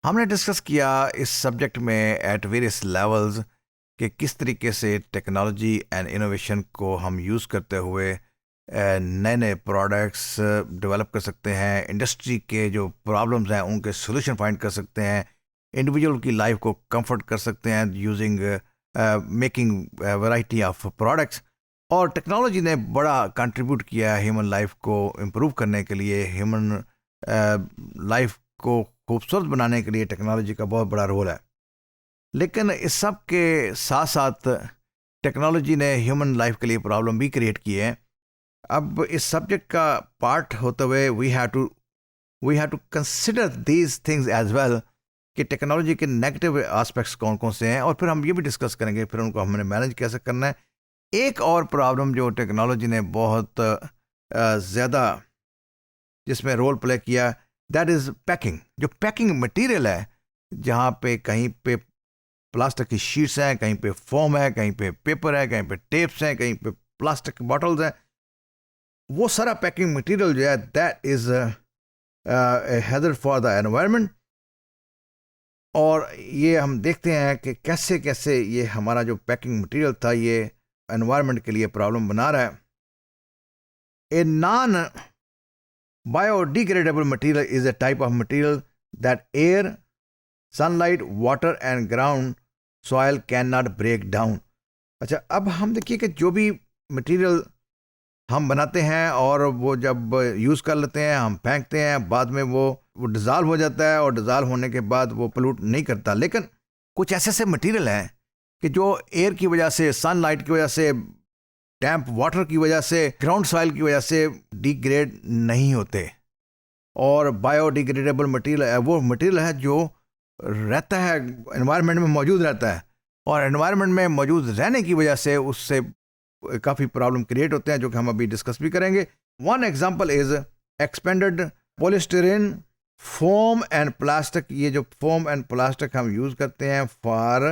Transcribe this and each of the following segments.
हमने डिस्कस किया इस सब्जेक्ट में एट वेरियस लेवल्स कि किस तरीके से टेक्नोलॉजी एंड इनोवेशन को हम यूज़ करते हुए नए नए प्रोडक्ट्स डेवलप कर सकते हैं, इंडस्ट्री के जो प्रॉब्लम्स हैं उनके सोल्यूशन फाइंड कर सकते हैं, इंडिविजुअल की लाइफ को कंफर्ट कर सकते हैं using making variety of products. और टेक्नोलॉजी ने बड़ा कंट्रीब्यूट किया है ह्यूमन लाइफ को इम्प्रूव करने के लिए, ह्यूमन लाइफ को खूबसूरत बनाने के लिए टेक्नोलॉजी का बहुत बड़ा रोल है। लेकिन इस सब के साथ साथ टेक्नोलॉजी ने ह्यूमन लाइफ के लिए प्रॉब्लम भी क्रिएट किए हैं। अब इस सब्जेक्ट का पार्ट होते हुए we have to consider these things as well कि टेक्नोलॉजी के नेगेटिव एस्पेक्ट्स कौन कौन से हैं, और फिर हम ये भी डिस्कस करेंगे फिर उनको हमने मैनेज कैसे करना है। एक और प्रॉब्लम जो टेक्नोलॉजी ने बहुत ज़्यादा जिसमें रोल प्ले किया, दैट इज़ पैकिंग। जो पैकिंग मटेरियल है, जहाँ पे कहीं पे प्लास्टिक की शीट्स हैं, कहीं पे फोम है, कहीं पे पेपर है, कहीं पे टेप्स हैं, कहीं पे प्लास्टिक की बॉटल्स हैं, वो सारा पैकिंग मटेरियल जो है that is hazard for the environment. और ये हम देखते हैं कि कैसे कैसे ये हमारा जो पैकिंग मटेरियल था ये एनवायरनमेंट के लिए प्रॉब्लम बना रहा है। A non biodegradable material is a type of material that air, sunlight, water and ground soil cannot break down। अच्छा, अब हम देखिए कि जो भी मटेरियल हम बनाते हैं और वो जब यूज़ कर लेते हैं, हम फेंकते हैं, बाद में वो डिज़ॉल्व हो जाता है, और डिज़ॉल्व होने के बाद वो पोल्यूट नहीं करता। लेकिन कुछ ऐसे ऐसे मटेरियल हैं कि जो एयर की वजह से, सनलाइट की वजह से, डैम्प वाटर की वजह से, ग्राउंड सॉइल की वजह से डिग्रेड नहीं होते। और बायोडिग्रेडेबल मटेरियल वो मटेरियल है जो रहता है, एनवायरनमेंट में मौजूद रहता है, और एनवायरनमेंट में मौजूद रहने की वजह से उससे काफ़ी प्रॉब्लम क्रिएट होते हैं, जो कि हम अभी डिस्कस भी करेंगे। One example is expanded polystyrene, foam and plastic. ये जो फोम एंड प्लास्टिक हम यूज़ करते हैं फॉर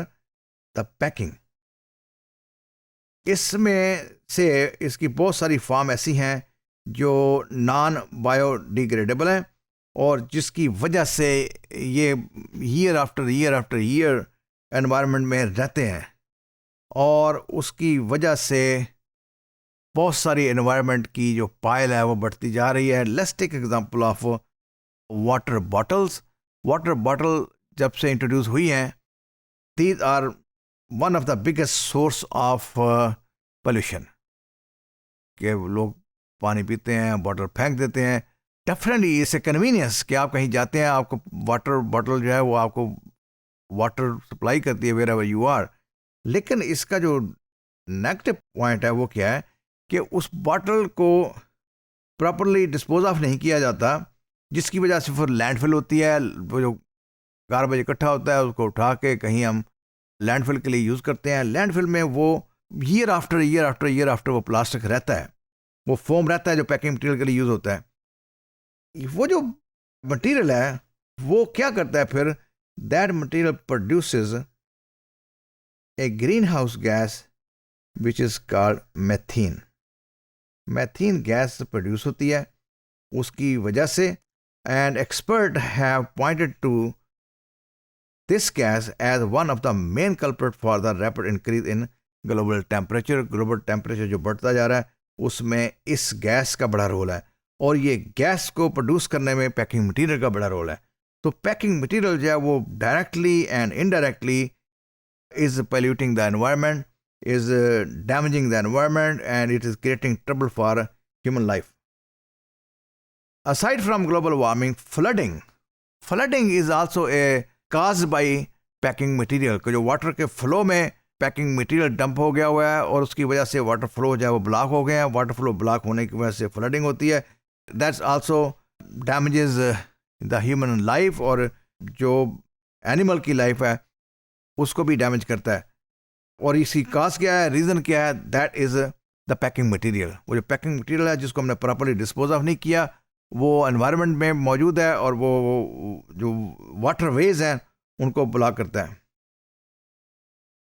द पैकिंग, इसमें से इसकी बहुत सारी फॉर्म ऐसी हैं जो नॉन बायोडिग्रेडेबल हैं, और जिसकी वजह से ये ईयर आफ्टर ईयर एनवायरनमेंट में रहते हैं, और उसकी वजह से बहुत सारी एनवायरनमेंट की जो पायल है वो बढ़ती जा रही है। Let's take example of water bottles. Water bottle जब से इंट्रोड्यूस हुई हैं, these are one of the biggest source of pollution. कि लोग पानी पीते हैं, बॉटल फेंक देते हैं। डेफिनेटली इट्स ए कन्वीनियंस कि आप कहीं जाते हैं, आपको वाटर बॉटल जो है वो आपको वाटर सप्लाई करती है वेयर एवर यू आर। लेकिन इसका जो नेगेटिव पॉइंट है वो क्या है कि उस बॉटल को प्रॉपरली डिस्पोज ऑफ नहीं किया जाता, जिसकी वजह से फिर लैंडफिल होती है। वो जो गार्बेज इकट्ठा होता है उसको उठा के कहीं हम लैंडफिल के लिए यूज़ करते हैं। लैंडफिल में वो ईयर आफ्टर वो प्लास्टिक रहता है, वो फोम रहता है जो पैकिंग मटेरियल के लिए यूज़ होता है। वो जो मटेरियल है वो क्या करता है फिर, that material produces a greenhouse gas which is called methane. Methane gas produce होती है उसकी वजह से, and expert have pointed to this gas as one of the main culprit for the rapid increase in global temperature. Global temperature जो बढ़ता जा रहा है उसमें इस गैस का बड़ा रोल है, और ये गैस को प्रोड्यूस करने में पैकिंग मटेरियल का बड़ा रोल है। तो पैकिंग मटेरियल जो है वो directly and indirectly is polluting the environment, is damaging the environment, and it is creating trouble for human life. Aside from global warming, flooding is also a caused by packing material। कि जो water के flow में packing material dump हो गया हुआ है और उसकी वजह से वाटर फ्लो जो है वो ब्लॉक हो गए हैं। वाटर फ्लो ब्लॉक होने की वजह से फ्लडिंग होती है। That's also damages the human life, और जो एनिमल की लाइफ है उसको भी डैमेज करता है। और इसकी काज क्या है, रीज़न क्या है, that is the packing material. वो जो पैकिंग मटेरियल है जिसको हमने प्रॉपर्ली डिस्पोज ऑफ नहीं किया, वो एनवायरनमेंट में मौजूद है, और वो जो वाटर वेज हैं उनको ब्लॉक करता है।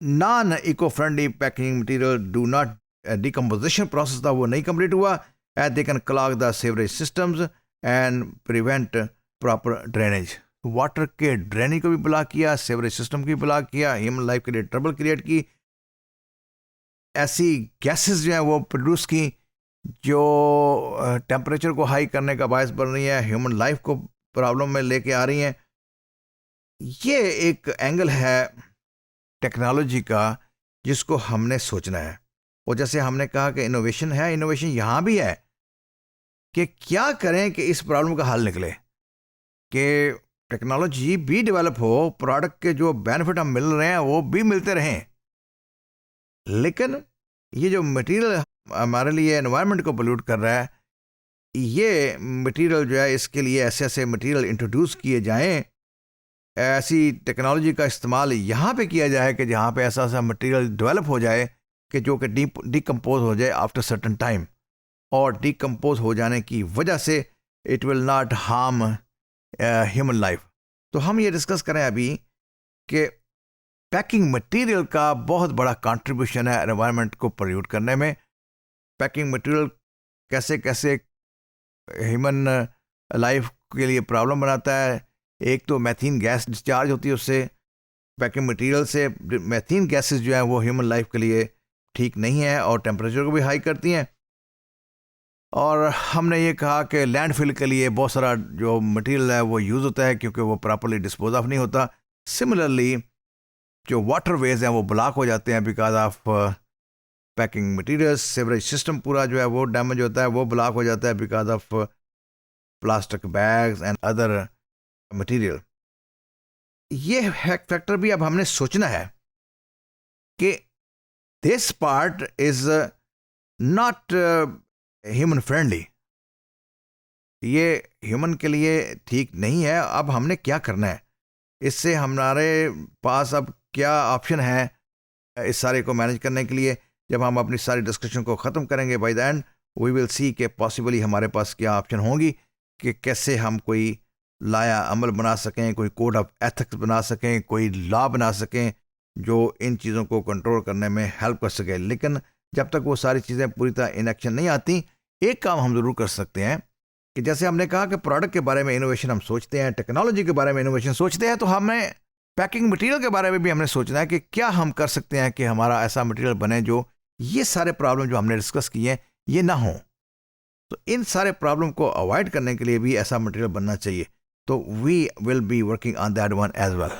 Non eco friendly packing material do not, decomposition process था वो नहीं कंप्लीट हुआ, as they can clog the sewerage systems and prevent proper drainage. Water के ड्रेनिंग को भी ब्लॉक किया, सेवरेज सिस्टम को भी ब्लॉक किया, ह्यूमन लाइफ के लिए ट्रबल क्रिएट की, ऐसी गैसेस जो हैं वो प्रोड्यूस की जो टेम्परेचर को हाई करने का बायस बन रही है, ह्यूमन लाइफ को प्रॉब्लम में लेके आ रही हैं। ये एक एंगल है टेक्नोलॉजी का जिसको हमने सोचना है। और जैसे हमने कहा कि इनोवेशन है, इनोवेशन यहाँ भी है कि क्या करें कि इस प्रॉब्लम का हल निकले, कि टेक्नोलॉजी भी डेवलप हो, प्रोडक्ट के जो बेनिफिट हम मिल रहे हैं वो भी मिलते रहें, लेकिन ये जो मटेरियल हमारे लिए एनवायरनमेंट को पोल्यूट कर रहा है, ये मटेरियल जो है इसके लिए ऐसे ऐसे मटेरियल इंट्रोड्यूस किए जाएं, ऐसी टेक्नोलॉजी का इस्तेमाल यहाँ पे किया जाए कि जहाँ पे ऐसा ऐसा मटेरियल डेवलप हो जाए कि जो कि डिकम्पोज हो जाए आफ्टर सर्टन टाइम, और डिकम्पोज हो जाने की वजह से it will not harm human life. तो हम ये डिस्कस करें अभी कि पैकिंग मटेरियल का बहुत बड़ा कंट्रीब्यूशन है एनवायरनमेंट को पोल्यूट करने में। पैकिंग मटेरियल कैसे कैसे ह्यूमन लाइफ के लिए प्रॉब्लम बनाता है। एक तो मैथीन गैस डिस्चार्ज होती है उससे, पैकिंग मटेरियल से मैथीन गैसेस जो है वो ह्यूमन लाइफ के लिए ठीक नहीं है और टेम्परेचर को भी हाई करती हैं। और हमने ये कहा कि लैंडफिल के लिए बहुत सारा जो मटेरियल है वो यूज़ होता है क्योंकि वो प्रॉपरली डिस्पोज ऑफ नहीं होता। सिमिलरली जो वाटर वेज हैं वो ब्लॉक हो जाते हैं because of packing materials. Sewerage system पूरा जो है वो डैमेज होता है, वो ब्लॉक हो जाता है because of plastic bags and other material. ये फैक्टर भी अब हमने सोचना है कि this part is not human friendly, ये ह्यूमन के लिए ठीक नहीं है। अब हमने क्या करना है, इससे हमारे पास अब क्या ऑप्शन है इस सारे को मैनेज करने के लिए। जब हम अपनी सारी डिस्कशन को ख़त्म करेंगे by the end we will see कि पॉसिबली हमारे पास क्या ऑप्शन होंगी कि कैसे हम कोई लाया अमल बना सकें, कोई कोड ऑफ एथिक्स बना सकें, कोई लॉ बना सकें जो इन चीज़ों को कंट्रोल करने में हेल्प कर सके। लेकिन जब तक वो सारी चीज़ें पूरी तरह इन एक्शन नहीं आती, एक काम हम ज़रूर कर सकते हैं कि जैसे हमने कहा कि प्रोडक्ट के बारे में इनोवेशन हम सोचते हैं, टेक्नोलॉजी के बारे में इनोवेशन सोचते हैं, तो हमें पैकिंग मटेरियल के बारे में भी हमने सोचना है कि क्या हम कर सकते हैं कि हमारा ऐसा मटेरियल बने जो ये सारे प्रॉब्लम जो हमने डिस्कस किए हैं ये ना हो। तो इन सारे प्रॉब्लम को अवॉइड करने के लिए भी ऐसा मटेरियल बनना चाहिए। तो we will be working on that one as well.